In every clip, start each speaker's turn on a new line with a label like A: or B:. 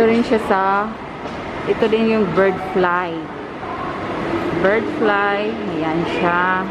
A: rin siya sa, ito din yung bird fly. Bird fly, ayan siya.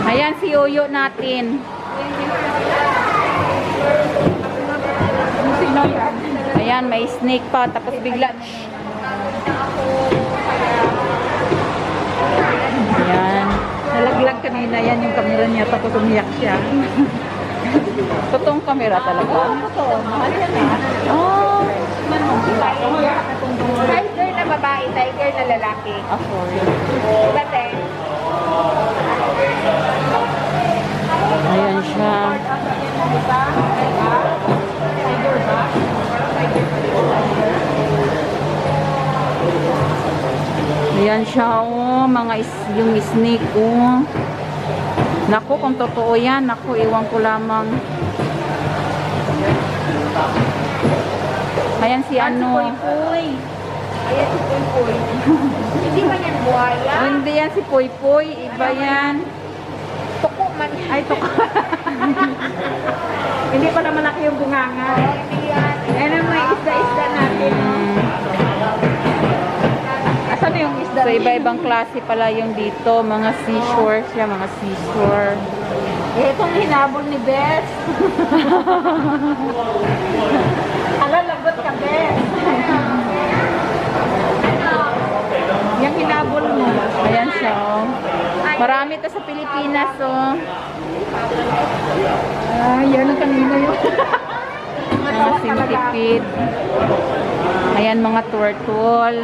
A: Ayan si Yoyo natin. Ayan, may snake pa. Tapos bigla. Ayan.
B: Nalaglag kanina yan yung camera niya tapos umiyak siya.
A: Totoong camera talaga.
B: Totoo, mahal yan
A: Oh.
B: Tiger na babae, tiger na lalaki.
A: Ah, sorry.
B: Dati.
A: Ayan siya. Ayan siya, oh. Yung snake, oh. Naku, kung totoo yan, naku, iwan ko lamang. Ayan si ano.
B: Puy. Ayan si Puy Puy. Hindi ba yan buhaya?
A: Oh, hindi yan si Puy Puy. Iba yan.
B: Tuko man.
A: Ay, toko.
B: Hindi pa naman malaki yung bunganga. Hindi yan. Ayan ang may isda-isda natin. Asan na yung isda?
A: So, iba-ibang klase pala yung dito. Mga seashore siya, mga seashore.
B: Itong hinabol ni Beth. Ala, lagot ka, Beth. Yung hinabol mo.
A: Ayan siya, oh. Marami to sa Pilipinas, oh.
B: Yan ang kanina yun.
A: Mga centipede. Ayan, mga turtle.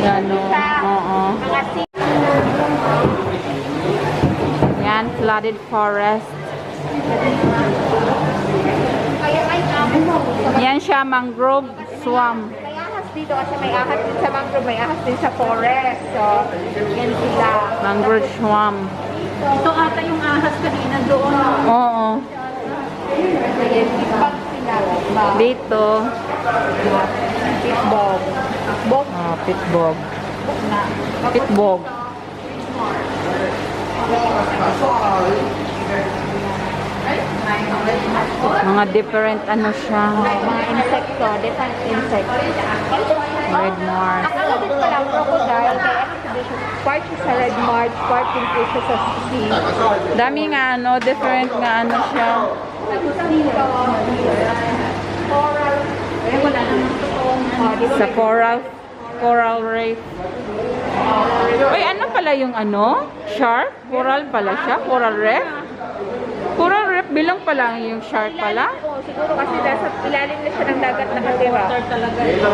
A: Ayan, oh. Oo. Ayan, flooded forest. Ayan siya, mangrove swamp.
B: May ahas dito kasi may ahas din sa mangrove, may ahas din sa forest. So, yan sila.
A: Mangrove swamp.
B: Ito ata yung ahas kanina doon.
A: Oo.
B: Ayan, big bag sila.
A: Dito.
B: Pitbog. Bog
A: Pitbog.
B: na.
A: Pitbog. Mga different ano siya.
B: Mga insekto, different insects.
A: Red mark.
B: Akala din pala crocodile, kaya part siya sa red march, part din po siya sa sea.
A: Dami nga ano, different nga ano siya.
B: Coral. Eh, wala namang totoong
A: Sa coral reef. Uy, ano pala yung ano? Shark? Coral pala siya? Coral reef? Coral reef bilang pala yung shark pala?
B: Siguro kasi nasa ilalim na siya ng dagat nakatira.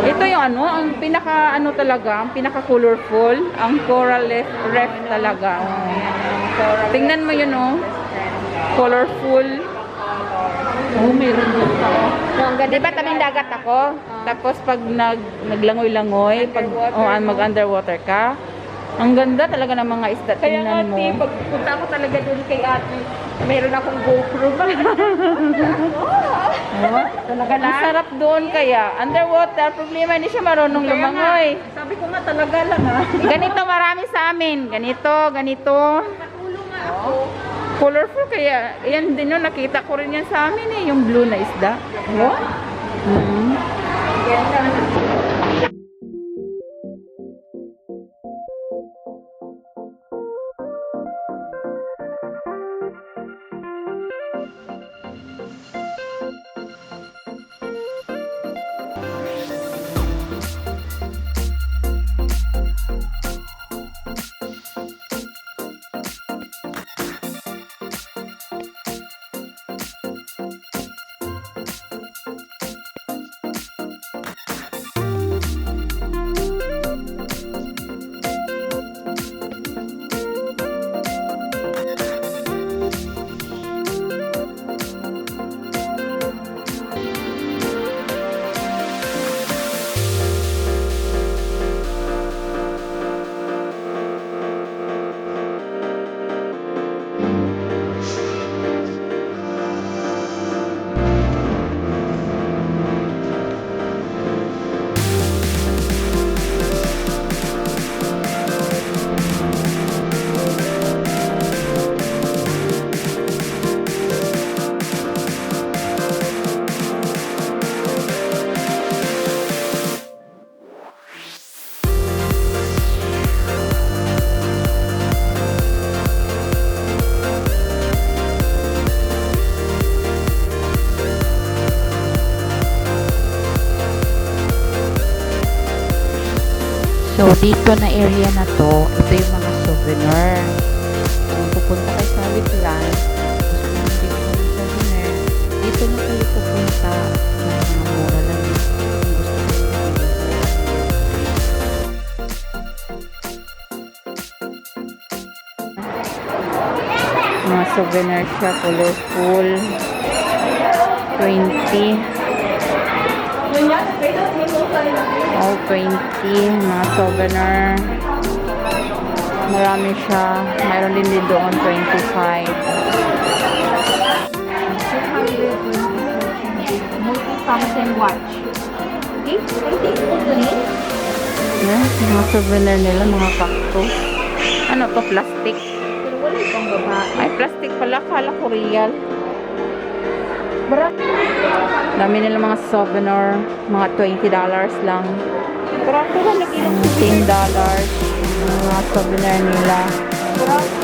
A: Ito yung ano, ang pinaka ano talaga, ang pinaka colorful, ang coral reef talaga. Tingnan mo yun oh. Colorful. Oh, meron din pa.
B: Di ba tabing dagat ako?
A: Tapos pag naglangoy-langoy, pag mag-underwater ka, ang ganda talaga ng mga isda.
B: Kaya nga,
A: Tingnan mo.
B: pag punta ako talaga dun kay ate, meron akong GoPro. Talaga
A: Ang sarap doon kaya. Underwater, problema hindi siya marunong lumangoy.
B: Sabi ko nga talaga lang
A: Ganito marami sa amin. Ganito.
B: Matulong nga ako.
A: Colorful kaya. Yan din no, nakita ko rin yan sa amin eh. Yung blue na isda.
B: What?
A: Mhm. So, dito na area na to, ito yung mga souvenir. Kung pupunta kayo sa Witland, gusto nyo bigyan ng souvenir, dito na kayo pupunta. May mga mura lang yun. Kung gusto nyo mga souvenir siya, colorful. 20. All 20, mga souvenir. Marami siya. Mayroon din din doon 25.
B: Multi-function watch. Okay?
A: Yan, mga souvenir nila, mga cactus. Ano to, plastic?
B: Pero wala itong babae.
A: Ay, plastic pala. Kala ko real. Dami nila mga souvenir. Mga $20 lang.
B: Grabe lang nakilang
A: $10. Mga souvenir nila.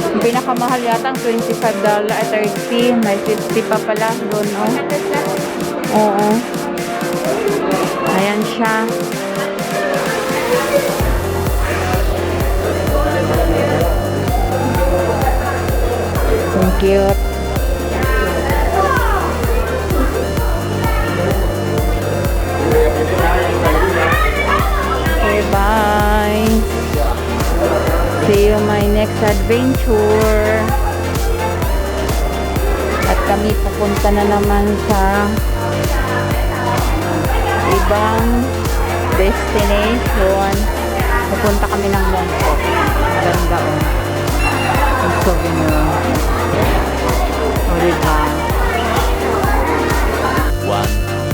A: Yung pinakamahal yata ang $25 at 30. May 50 pa pala doon. Oh. Oo. Ayan siya. Ang cute. Okay, bye. See you my next adventure. At kami pupunta na naman sa ibang destination. Pupunta kami ng Mongkok. Ganda oh. Ang souvenir. O diba?
C: 1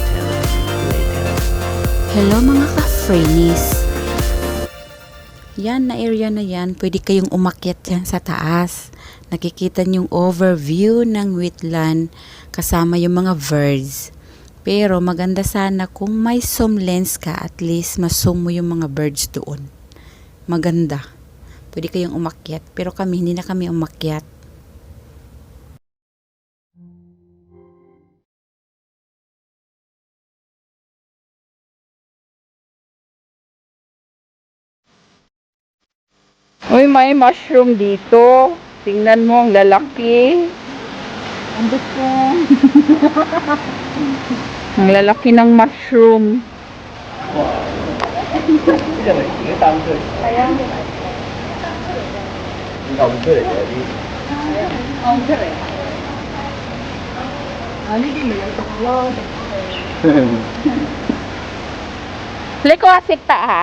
A: Hello mga ka-freenies. Yan na area na yan, pwede kayong umakyat yan sa taas. Nakikita niyong overview ng wetland kasama yung mga birds. Pero maganda sana kung may zoom lens ka, at least ma-zoom mo yung mga birds doon. Maganda. Pwede kayong umakyat, pero kami hindi na kami umakyat.
B: Uy, may mushroom dito. Tingnan mo, ang lalaki.
A: Andot po.
B: Ang lalaki ng mushroom. Liko sikta ha.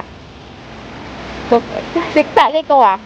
B: Sikta liko ha.